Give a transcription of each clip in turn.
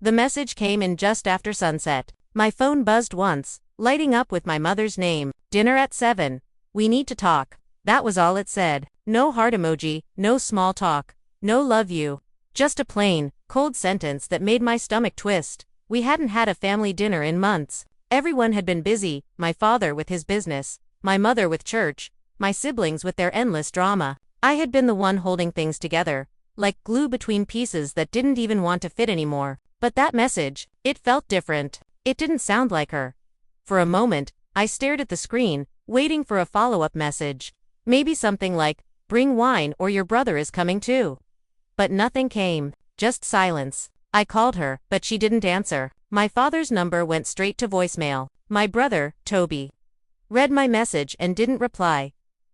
The message came in just after sunset. My phone buzzed once, lighting up with my mother's name. Dinner at 7. We need to talk. That was all it said. No heart emoji, no small talk, no love you. Just a plain, cold sentence that made my stomach twist. We hadn't had a family dinner in months. Everyone had been busy, my father with his business, my mother with church, my siblings with their endless drama. I had been the one holding things together, like glue between pieces that didn't even want to fit anymore. But that message, it felt different. It didn't sound like her. For a moment, I stared at the screen, waiting for a follow-up message. Maybe something like, bring wine or your brother is coming too. But nothing came, just silence. I called her, but she didn't answer. My father's number went straight to voicemail. My brother, Toby, read my message and didn't reply.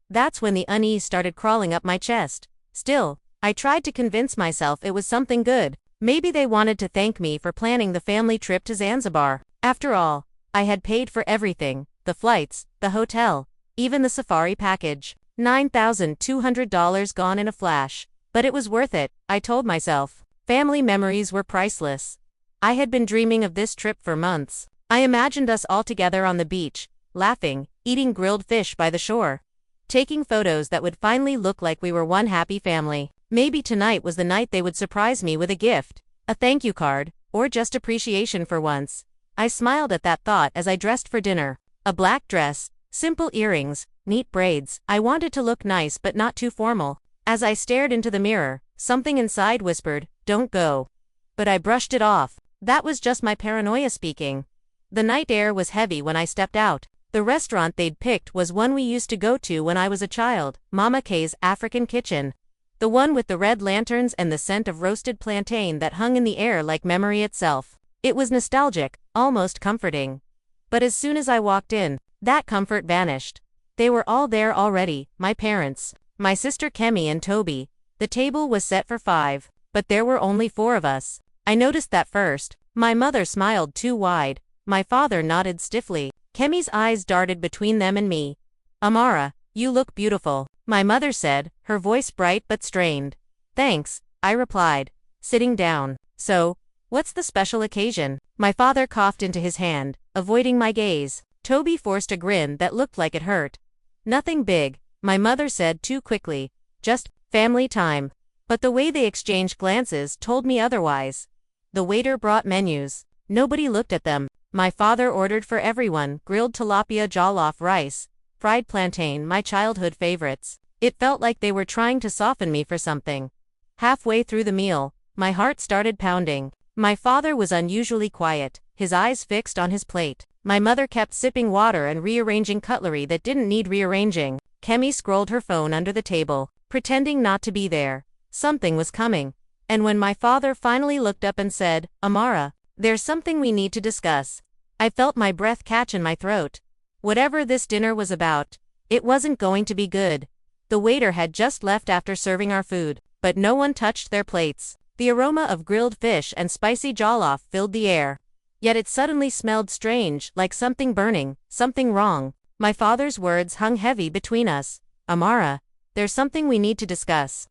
That's when the unease started crawling up my chest. Still, I tried to convince myself it was something good. Maybe they wanted to thank me for planning the family trip to Zanzibar. After all, I had paid for everything, the flights, the hotel, even the safari package. $9,200 gone in a flash. But it was worth it, I told myself. Family memories were priceless. I had been dreaming of this trip for months. I imagined us all together on the beach, laughing, eating grilled fish by the shore, taking photos that would finally look like we were one happy family. Maybe tonight was the night they would surprise me with a gift, a thank you card, or just appreciation for once. I smiled at that thought as I dressed for dinner. A black dress, simple earrings, neat braids. I wanted to look nice but not too formal. As I stared into the mirror, something inside whispered, "Don't go." But I brushed it off. That was just my paranoia speaking. The night air was heavy when I stepped out. The restaurant they'd picked was one we used to go to when I was a child, Mama K's African Kitchen. The one with the red lanterns and the scent of roasted plantain that hung in the air like memory itself. It was nostalgic, almost comforting. But as soon as I walked in, that comfort vanished. They were all there already, my parents, my sister Kemi and Toby. The table was set for 5, but there were only 4 of us. I noticed that first. My mother smiled too wide. My father nodded stiffly. Kemi's eyes darted between them and me. "Amara, you look beautiful," my mother said, her voice bright but strained. "Thanks," I replied, sitting down. "So, what's the special occasion?" My father coughed into his hand, avoiding my gaze. Toby forced a grin that looked like it hurt. "Nothing big," my mother said too quickly. "Just family time." But the way they exchanged glances told me otherwise. The waiter brought menus. Nobody looked at them. My father ordered for everyone, grilled tilapia jollof rice, fried plantain, my childhood favorites. It felt like they were trying to soften me for something. Halfway through the meal, my heart started pounding. My father was unusually quiet, his eyes fixed on his plate. My mother kept sipping water and rearranging cutlery that didn't need rearranging. Kemi scrolled her phone under the table, pretending not to be there. Something was coming. And when my father finally looked up and said, "Amara, there's something we need to discuss," I felt my breath catch in my throat. Whatever this dinner was about, it wasn't going to be good. The waiter had just left after serving our food, but no one touched their plates. The aroma of grilled fish and spicy jollof filled the air. Yet it suddenly smelled strange, like something burning, something wrong. My father's words hung heavy between us. "Amara, there's something we need to discuss."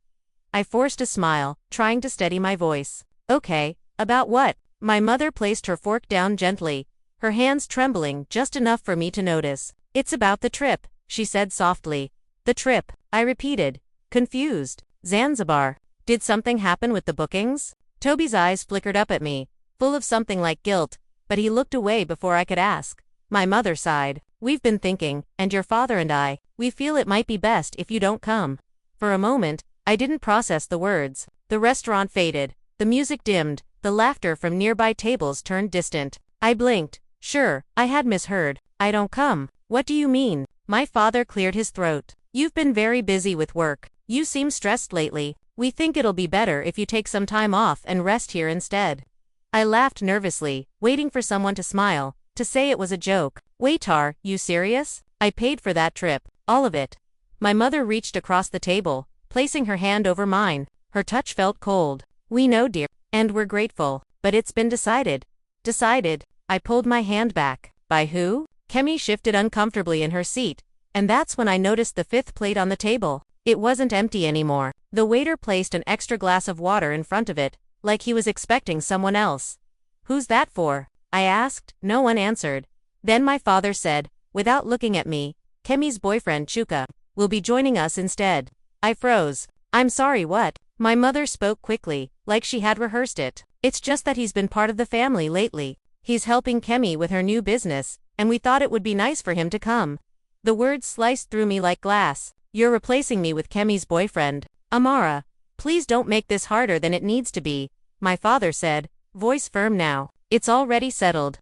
I forced a smile, trying to steady my voice. "Okay, about what?" My mother placed her fork down gently, her hands trembling just enough for me to notice. "It's about the trip," she said softly. "The trip," I repeated, confused. "Zanzibar. Did something happen with the bookings?" Toby's eyes flickered up at me, full of something like guilt, but he looked away before I could ask. My mother sighed. "We've been thinking, and your father and I, we feel it might be best if you don't come." For a moment, I didn't process the words. The restaurant faded, the music dimmed, the laughter from nearby tables turned distant. I blinked. Sure, I had misheard. "I don't come. What do you mean?" My father cleared his throat. "You've been very busy with work. You seem stressed lately. We think it'll be better if you take some time off and rest here instead." I laughed nervously, waiting for someone to smile, to say it was a joke. "Wait, are you serious? I paid for that trip, all of it." My mother reached across the table, placing her hand over mine. Her touch felt cold. "We know, dear, and we're grateful, but it's been decided." "Decided?" I pulled my hand back. "By who?" Kemi shifted uncomfortably in her seat, and that's when I noticed the 5th plate on the table. It wasn't empty anymore. The waiter placed an extra glass of water in front of it, like he was expecting someone else. "Who's that for?" I asked. No one answered. Then my father said, without looking at me, "Kemi's boyfriend Chuka will be joining us instead." I froze. "I'm sorry, what?" My mother spoke quickly, like she had rehearsed it. "It's just that he's been part of the family lately. He's helping Kemi with her new business, and we thought it would be nice for him to come." The words sliced through me like glass. "You're replacing me with Kemi's boyfriend. Amara, please don't make this harder than it needs to be," my father said, voice firm now. "It's already settled."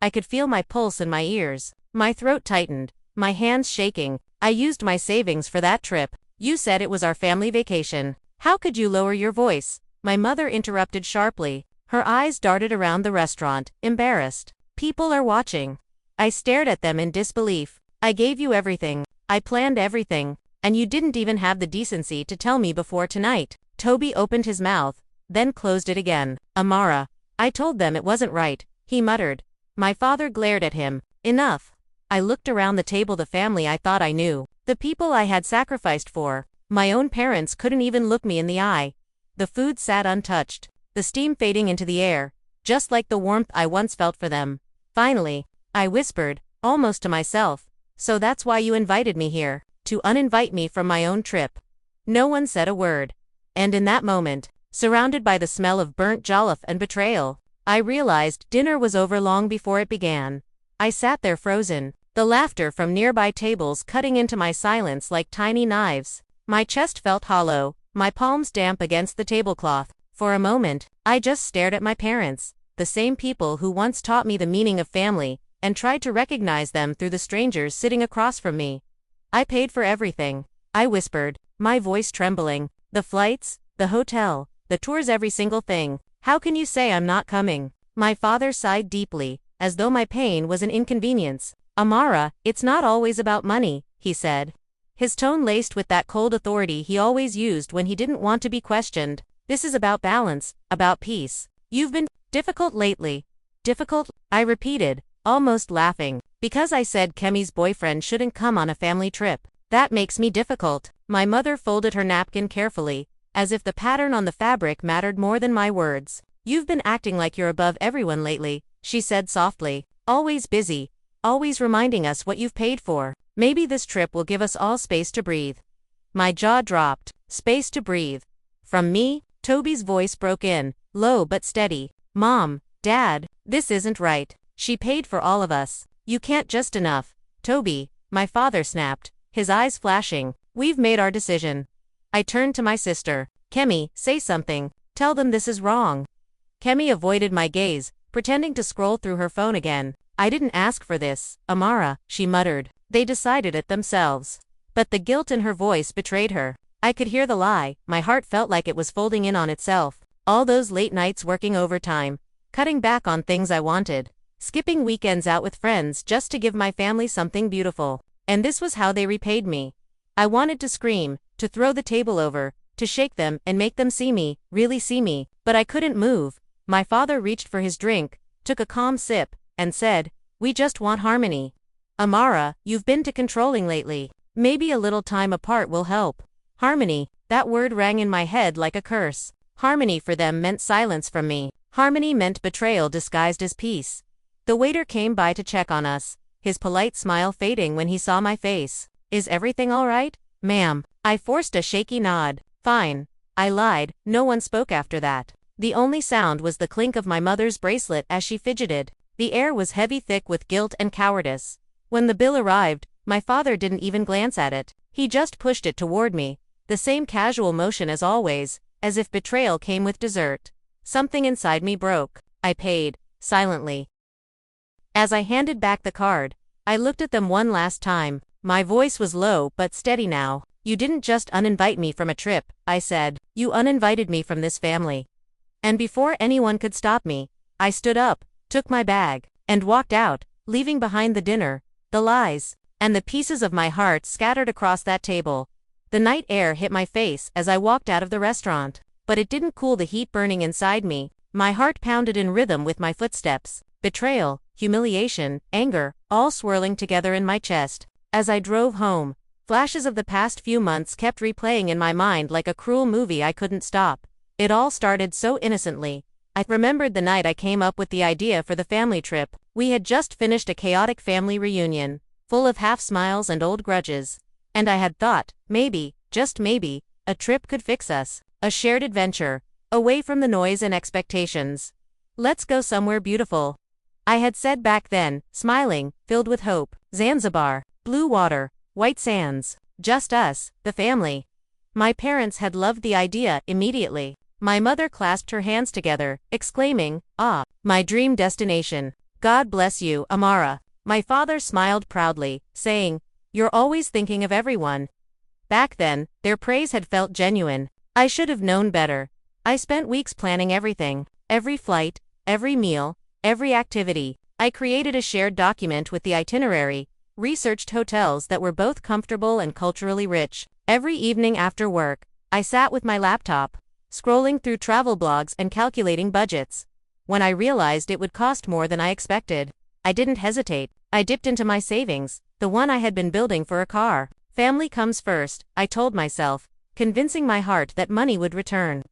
I could feel my pulse in my ears. My throat tightened, my hands shaking. "I used my savings for that trip. You said it was our family vacation. How could you lower your voice?" My mother interrupted sharply. Her eyes darted around the restaurant, embarrassed. "People are watching." I stared at them in disbelief. "I gave you everything. I planned everything. And you didn't even have the decency to tell me before tonight." Toby opened his mouth, then closed it again. "Amara, I told them it wasn't right," he muttered. My father glared at him. "Enough." I looked around the table, the family I thought I knew, the people I had sacrificed for. My own parents couldn't even look me in the eye. The food sat untouched, the steam fading into the air, just like the warmth I once felt for them. Finally, I whispered, almost to myself, "So that's why you invited me here, to uninvite me from my own trip." No one said a word. And in that moment, surrounded by the smell of burnt jollof and betrayal, I realized dinner was over long before it began. I sat there frozen, the laughter from nearby tables cutting into my silence like tiny knives. My chest felt hollow, my palms damp against the tablecloth. For a moment, I just stared at my parents, the same people who once taught me the meaning of family, and tried to recognize them through the strangers sitting across from me. "I paid for everything," I whispered, my voice trembling. "The flights, the hotel, the tours, every single thing. How can you say I'm not coming?" My father sighed deeply, as though my pain was an inconvenience. "Amara, it's not always about money," he said, his tone laced with that cold authority he always used when he didn't want to be questioned. "This is about balance, about peace. You've been difficult lately." "Difficult?" I repeated, almost laughing. "Because I said Kemi's boyfriend shouldn't come on a family trip. That makes me difficult." My mother folded her napkin carefully, as if the pattern on the fabric mattered more than my words. "You've been acting like you're above everyone lately," she said softly. "Always busy, always reminding us what you've paid for. Maybe this trip will give us all space to breathe." My jaw dropped. Space to breathe. From me? Toby's voice broke in, low but steady. "Mom, Dad, this isn't right. She paid for all of us. You can't just enough." "Toby," my father snapped, his eyes flashing, "we've made our decision." I turned to my sister. "Kemi, say something. Tell them this is wrong." Kemi avoided my gaze, pretending to scroll through her phone again. "I didn't ask for this, Amara," she muttered. "They decided it themselves." But the guilt in her voice betrayed her. I could hear the lie. My heart felt like it was folding in on itself. All those late nights working overtime, cutting back on things I wanted, skipping weekends out with friends just to give my family something beautiful. And this was how they repaid me. I wanted to scream, to throw the table over, to shake them and make them see me, really see me, but I couldn't move. My father reached for his drink, took a calm sip, and said, "We just want harmony. Amara, you've been too controlling lately. Maybe a little time apart will help." Harmony, that word rang in my head like a curse. Harmony for them meant silence from me. Harmony meant betrayal disguised as peace. The waiter came by to check on us, his polite smile fading when he saw my face. "Is everything all right, ma'am?" I forced a shaky nod. "Fine." I lied. No one spoke after that. The only sound was the clink of my mother's bracelet as she fidgeted. The air was heavy, thick with guilt and cowardice. When the bill arrived, my father didn't even glance at it. He just pushed it toward me, the same casual motion as always, as if betrayal came with dessert. Something inside me broke. I paid, silently. As I handed back the card, I looked at them one last time. My voice was low but steady now. "You didn't just uninvite me from a trip," I said. "You uninvited me from this family." And before anyone could stop me, I stood up, took my bag, and walked out, leaving behind the dinner, the lies, and the pieces of my heart scattered across that table. The night air hit my face as I walked out of the restaurant, but it didn't cool the heat burning inside me. My heart pounded in rhythm with my footsteps. Betrayal, humiliation, anger, all swirling together in my chest. As I drove home, flashes of the past few months kept replaying in my mind like a cruel movie I couldn't stop. It all started so innocently. I remembered the night I came up with the idea for the family trip. We had just finished a chaotic family reunion, full of half smiles and old grudges. And I had thought, maybe, just maybe, a trip could fix us. A shared adventure, away from the noise and expectations. Let's go somewhere beautiful, I had said back then, smiling, filled with hope. Zanzibar, blue water, white sands, just us, the family. My parents had loved the idea immediately. My mother clasped her hands together, exclaiming, "Ah, my dream destination. God bless you, Amara." My father smiled proudly, saying, "You're always thinking of everyone." Back then, their praise had felt genuine. I should have known better. I spent weeks planning everything. Every flight, every meal, every activity. I created a shared document with the itinerary, researched hotels that were both comfortable and culturally rich. Every evening after work, I sat with my laptop, scrolling through travel blogs and calculating budgets. When I realized it would cost more than I expected, I didn't hesitate. I dipped into my savings, the one I had been building for a car. Family comes first, I told myself, convincing my heart that money would return.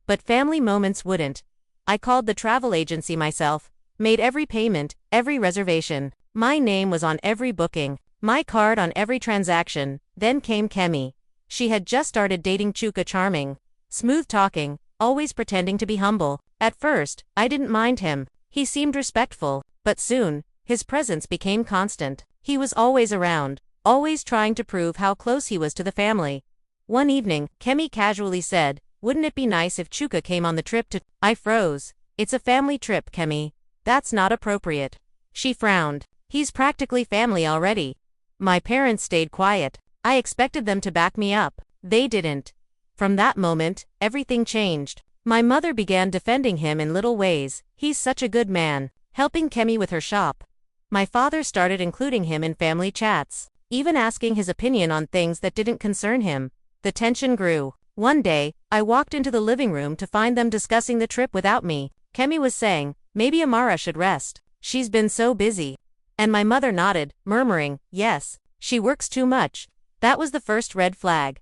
But family moments wouldn't. I called the travel agency myself, made every payment, every reservation. My name was on every booking, my card on every transaction. Then came Kemi. She had just started dating Chuka, charming, smooth talking, always pretending to be humble. At first, I didn't mind him. He seemed respectful, but soon, his presence became constant. He was always around, always trying to prove how close he was to the family. One evening, Kemi casually said, "Wouldn't it be nice if Chuka came on the trip to—" I froze. "It's a family trip, Kemi. That's not appropriate." She frowned. "He's practically family already." My parents stayed quiet. I expected them to back me up. They didn't. From that moment, everything changed. My mother began defending him in little ways. "He's such a good man," helping Kemi with her shop. My father started including him in family chats, even asking his opinion on things that didn't concern him. The tension grew. One day, I walked into the living room to find them discussing the trip without me. Kemi was saying, "Maybe Amara should rest. She's been so busy." And my mother nodded, murmuring, "Yes, she works too much." That was the first red flag.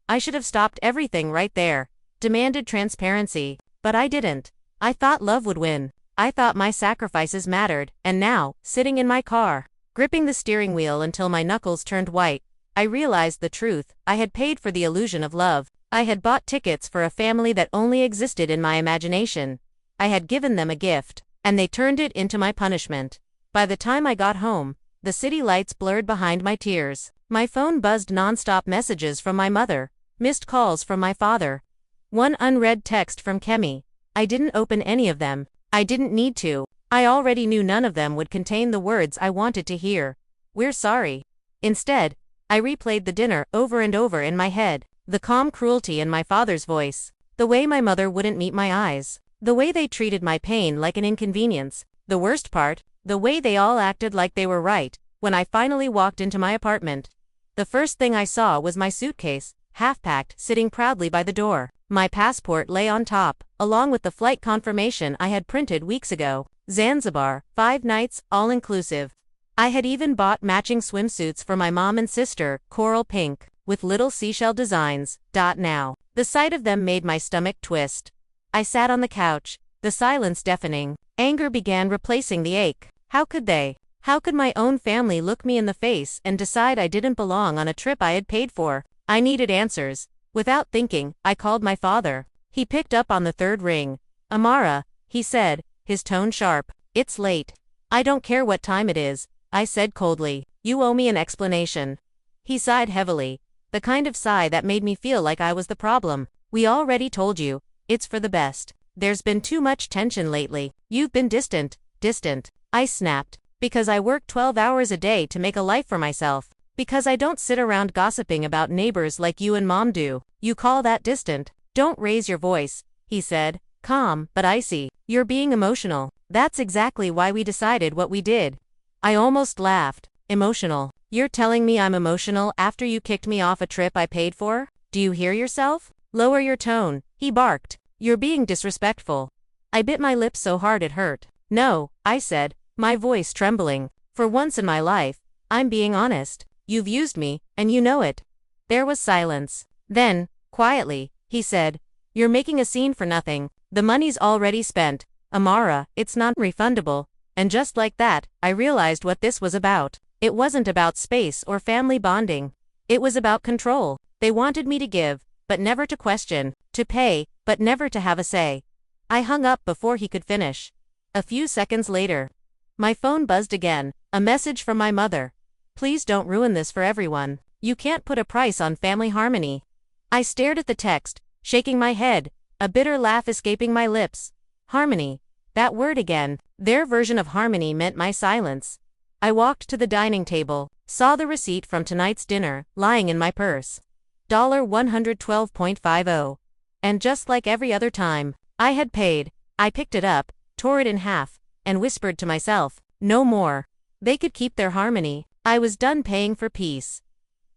I should have stopped everything right there, demanded transparency, but I didn't. I thought love would win. I thought my sacrifices mattered, and now, sitting in my car, gripping the steering wheel until my knuckles turned white, I realized the truth. I had paid for the illusion of love. I had bought tickets for a family that only existed in my imagination. I had given them a gift, and they turned it into my punishment. By the time I got home, the city lights blurred behind my tears. My phone buzzed nonstop, messages from my mother, missed calls from my father, one unread text from Kemi. I didn't open any of them. I didn't need to. I already knew none of them would contain the words I wanted to hear. "We're sorry." Instead, I replayed the dinner over and over in my head. The calm cruelty in my father's voice. The way my mother wouldn't meet my eyes. The way they treated my pain like an inconvenience. The worst part, the way they all acted like they were right. When I finally walked into my apartment, the first thing I saw was my suitcase, half-packed, sitting proudly by the door. My passport lay on top, along with the flight confirmation I had printed weeks ago. Zanzibar, 5 nights, all-inclusive. I had even bought matching swimsuits for my mom and sister, coral pink, with little seashell designs. Now, the sight of them made my stomach twist. I sat on the couch, the silence deafening. Anger began replacing the ache. How could they? How could my own family look me in the face and decide I didn't belong on a trip I had paid for? I needed answers. Without thinking, I called my father. He picked up on the third ring. "Amara," he said, his tone sharp. "It's late." "I don't care what time it is," I said coldly. "You owe me an explanation." He sighed heavily, the kind of sigh that made me feel like I was the problem. "We already told you. It's for the best. There's been too much tension lately. You've been distant." Distant, I snapped. Because I work 12 hours a day to make a life for myself. Because I don't sit around gossiping about neighbors like you and Mom do. "You call that distant?" "Don't raise your voice," he said, calm but icy. "You're being emotional." "That's exactly why we decided what we did." I almost laughed. "Emotional? You're telling me I'm emotional after you kicked me off a trip I paid for? Do you hear yourself? Lower your tone," he barked. "You're being disrespectful." I bit my lip so hard it hurt. "No," I said, my voice trembling. "For once in my life, I'm being honest. You've used me, and you know it." There was silence. Then, quietly, he said, "You're making a scene for nothing. The money's already spent. Amara, it's non-refundable. And just like that, I realized what this was about. It wasn't about space or family bonding. It was about control. They wanted me to give, but never to question, to pay, but never to have a say. I hung up before he could finish. A few seconds later, my phone buzzed again, a message from my mother. Please don't ruin this for everyone. You can't put a price on family harmony. I stared at the text, shaking my head, a bitter laugh escaping my lips. Harmony. That word again. Their version of harmony meant my silence. I walked to the dining table, saw the receipt from tonight's dinner, lying in my purse. $112.50. And just like every other time, I had paid. I picked it up, tore it in half, and whispered to myself, no more. They could keep their harmony. I was done paying for peace.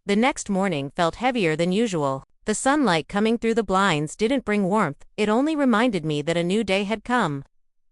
The next morning felt heavier than usual. The sunlight coming through the blinds didn't bring warmth, it only reminded me that a new day had come.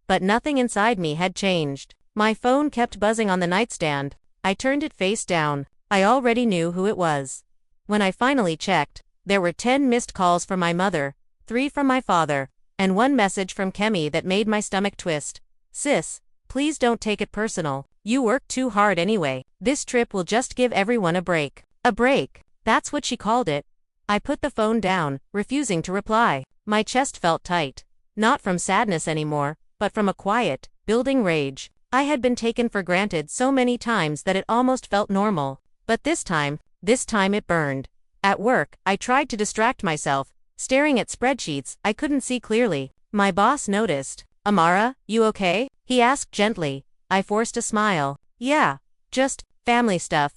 But nothing inside me had changed. My phone kept buzzing on the nightstand. I turned it face down. I already knew who it was. When I finally checked, there were 10 missed calls from my mother, 3 from my father, and 1 message from Kemi that made my stomach twist. Sis, please don't take it personal. You worked too hard anyway. This trip will just give everyone a break. A break. That's what she called it. I put the phone down, refusing to reply. My chest felt tight. Not from sadness anymore, but from a quiet, building rage. I had been taken for granted so many times that it almost felt normal. But this time it burned. At work, I tried to distract myself, staring at spreadsheets I couldn't see clearly. My boss noticed. Amara, you okay? He asked gently. I forced a smile. Yeah, just family stuff.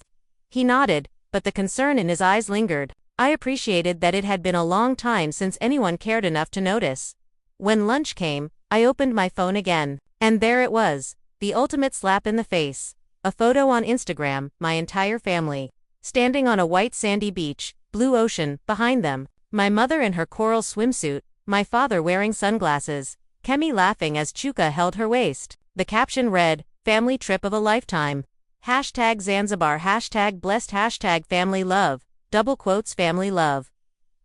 He nodded, but the concern in his eyes lingered. I appreciated that it had been a long time since anyone cared enough to notice. When lunch came, I opened my phone again. And there it was. The ultimate slap in the face. A photo on Instagram, my entire family. Standing on a white sandy beach, blue ocean, behind them. My mother in her coral swimsuit, my father wearing sunglasses. Kemi laughing as Chuka held her waist. The caption read, family trip of a lifetime. Hashtag Zanzibar, hashtag blessed, hashtag family love. Double quotes family love.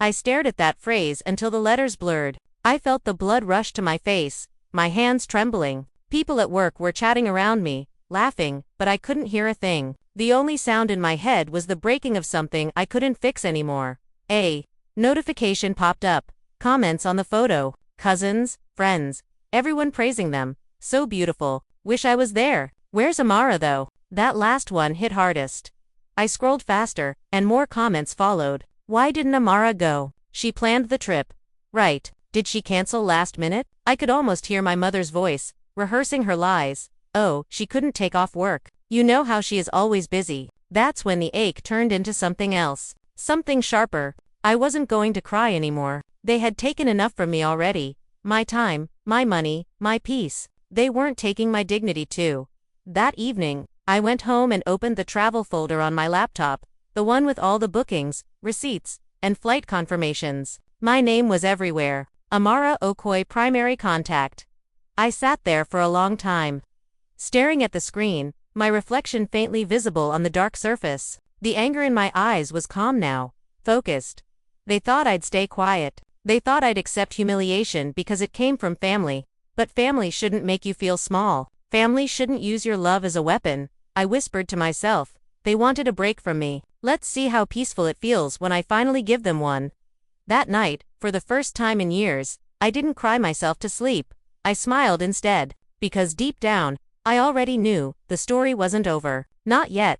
I stared at that phrase until the letters blurred. I felt the blood rush to my face, my hands trembling. People at work were chatting around me, laughing, but I couldn't hear a thing. The only sound in my head was the breaking of something I couldn't fix anymore. A notification popped up. Comments on the photo. Cousins, friends, everyone praising them. So beautiful. Wish I was there. Where's Amara though? That last one hit hardest. I scrolled faster, and more comments followed. Why didn't Amara go? She planned the trip. Right. Did she cancel last minute? I could almost hear my mother's voice, rehearsing her lies. Oh, she couldn't take off work. You know how she is always busy. That's when the ache turned into something else. Something sharper. I wasn't going to cry anymore. They had taken enough from me already. My time, my money, my peace. They weren't taking my dignity too. That evening, I went home and opened the travel folder on my laptop, the one with all the bookings, receipts, and flight confirmations. My name was everywhere. Amara Okoye, primary contact. I sat there for a long time, staring at the screen, my reflection faintly visible on the dark surface. The anger in my eyes was calm now, focused. They thought I'd stay quiet. They thought I'd accept humiliation because it came from family. But family shouldn't make you feel small. Family shouldn't use your love as a weapon. I whispered to myself. They wanted a break from me. Let's see how peaceful it feels when I finally give them one. That night, for the first time in years, I didn't cry myself to sleep. I smiled instead, because deep down, I already knew the story wasn't over. Not yet.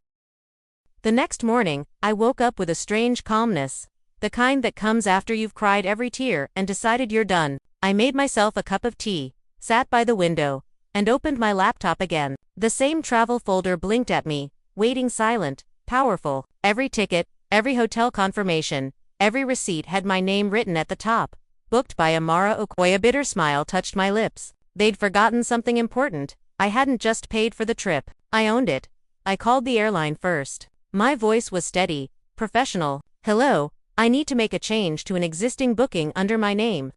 The next morning, I woke up with a strange calmness. The kind that comes after you've cried every tear and decided you're done. I made myself a cup of tea, sat by the window, and opened my laptop again. The same travel folder blinked at me, waiting silent, powerful. Every ticket, every hotel confirmation, every receipt had my name written at the top. Booked by Amara Okoye. A bitter smile touched my lips. They'd forgotten something important. I hadn't just paid for the trip. I owned it. I called the airline first. My voice was steady, professional. Hello, I need to make a change to an existing booking under my name.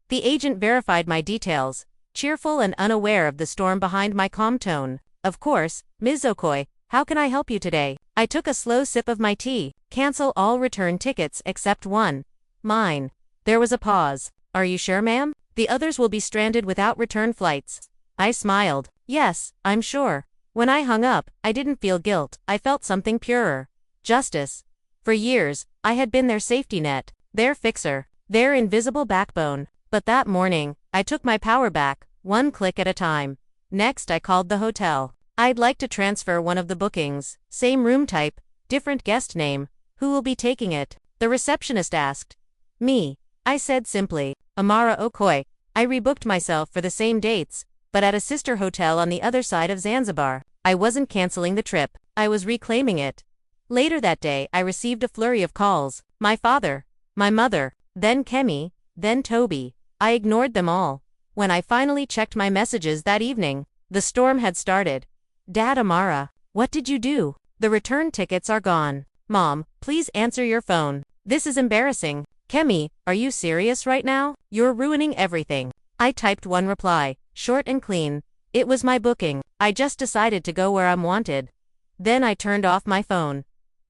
The agent verified my details, cheerful and unaware of the storm behind my calm tone. Of course, Ms. Okoye, how can I help you today? I took a slow sip of my tea. Cancel all return tickets except one. Mine. There was a pause. Are you sure, ma'am? The others will be stranded without return flights. I smiled. Yes, I'm sure. When I hung up, I didn't feel guilt, I felt something purer. Justice. For years, I had been their safety net, their fixer, their invisible backbone. But that morning, I took my power back, one click at a time. Next, I called the hotel. I'd like to transfer one of the bookings. Same room type, different guest name. Who will be taking it? The receptionist asked. Me. I said simply. Amara Okoye. I rebooked myself for the same dates, but at a sister hotel on the other side of Zanzibar. I wasn't canceling the trip, I was reclaiming it. Later that day, I received a flurry of calls. My father, my mother, then Kemi, then Toby. I ignored them all. When I finally checked my messages that evening, the storm had started. Dad, Amara, what did you do? The return tickets are gone. Mom, please answer your phone. This is embarrassing. Kemi, are you serious right now? You're ruining everything. I typed one reply, short and clean. It was my booking. I just decided to go where I'm wanted. Then I turned off my phone.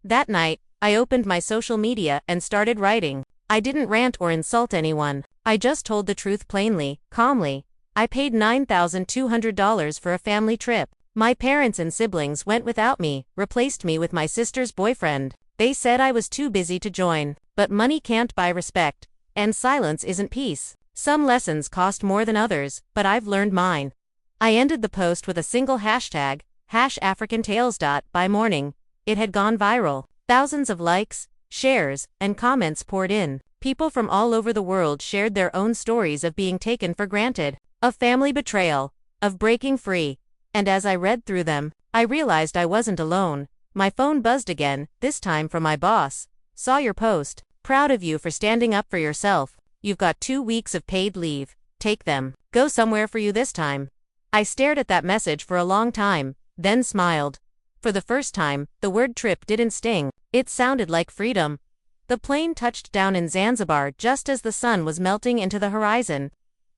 That night, I opened my social media and started writing. I didn't rant or insult anyone. I just told the truth plainly, calmly. I paid $9,200 for a family trip. My parents and siblings went without me, replaced me with my sister's boyfriend. They said I was too busy to join. But money can't buy respect. And silence isn't peace. Some lessons cost more than others, but I've learned mine. I ended the post with a single hashtag, #AfricanTales. By morning, it had gone viral. Thousands of likes, shares, and comments poured in. People from all over the world shared their own stories of being taken for granted, of family betrayal, of breaking free. And as I read through them, I realized I wasn't alone. My phone buzzed again, this time from my boss. Saw your post. Proud of you for standing up for yourself. You've got 2 weeks of paid leave. Take them. Go somewhere for you this time. I stared at that message for a long time, then smiled. For the first time, the word trip didn't sting. It sounded like freedom. The plane touched down in Zanzibar just as the sun was melting into the horizon,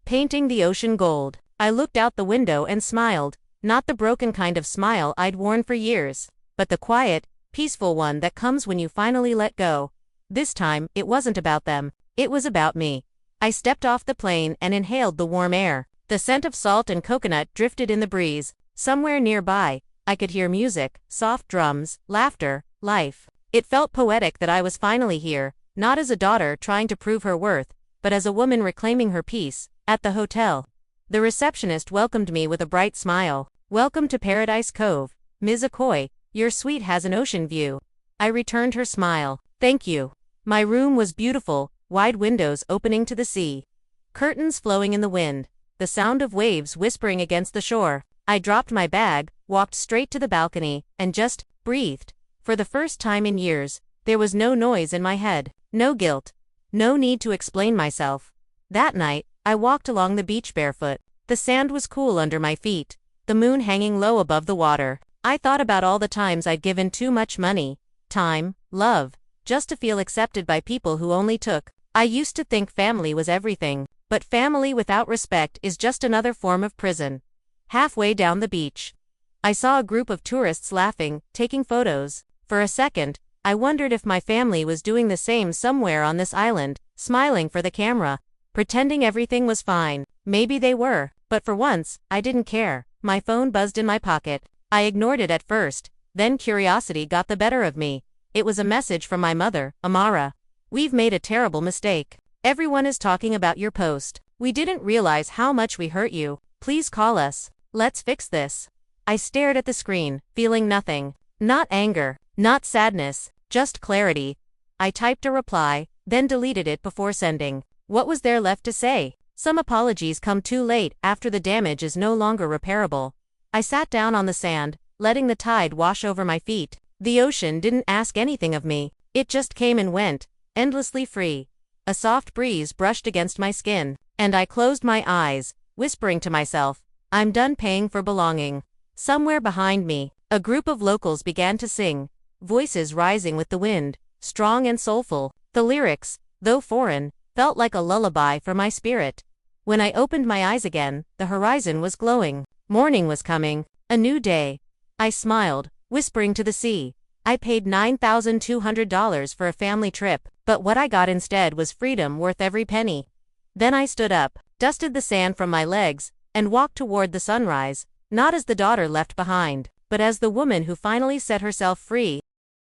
painting the ocean gold. I looked out the window and smiled. Not the broken kind of smile I'd worn for years, but the quiet, peaceful one that comes when you finally let go. This time, it wasn't about them. It was about me. I stepped off the plane and inhaled the warm air. The scent of salt and coconut drifted in the breeze. Somewhere nearby, I could hear music, soft drums, laughter, life. It felt poetic that I was finally here, not as a daughter trying to prove her worth, but as a woman reclaiming her peace. At the hotel, the receptionist welcomed me with a bright smile. Welcome to Paradise Cove, Ms. Okoye. Your suite has an ocean view. I returned her smile. Thank you. My room was beautiful, wide windows opening to the sea. Curtains flowing in the wind. The sound of waves whispering against the shore. I dropped my bag, walked straight to the balcony, and just breathed. For the first time in years, there was no noise in my head. No guilt. No need to explain myself. That night, I walked along the beach barefoot. The sand was cool under my feet, the moon hanging low above the water. I thought about all the times I'd given too much money, time, love, just to feel accepted by people who only took. I used to think family was everything, but family without respect is just another form of prison. Halfway down the beach, I saw a group of tourists laughing, taking photos. For a second, I wondered if my family was doing the same somewhere on this island, smiling for the camera, pretending everything was fine. Maybe they were, but for once, I didn't care. My phone buzzed in my pocket. I ignored it at first, then curiosity got the better of me. It was a message from my mother, Amara. We've made a terrible mistake. Everyone is talking about your post. We didn't realize how much we hurt you. Please call us. Let's fix this. I stared at the screen, feeling nothing. Not anger, not sadness, just clarity. I typed a reply, then deleted it before sending. What was there left to say? Some apologies come too late after the damage is no longer repairable. I sat down on the sand, letting the tide wash over my feet. The ocean didn't ask anything of me. It just came and went, endlessly free. A soft breeze brushed against my skin, and I closed my eyes, whispering to myself, I'm done paying for belonging. Somewhere behind me, a group of locals began to sing, voices rising with the wind, strong and soulful. The lyrics, though foreign, felt like a lullaby for my spirit. When I opened my eyes again, the horizon was glowing. Morning was coming, a new day. I smiled, whispering to the sea. I paid $9,200 for a family trip, but what I got instead was freedom worth every penny. Then I stood up, dusted the sand from my legs, and walked toward the sunrise, not as the daughter left behind, but as the woman who finally set herself free.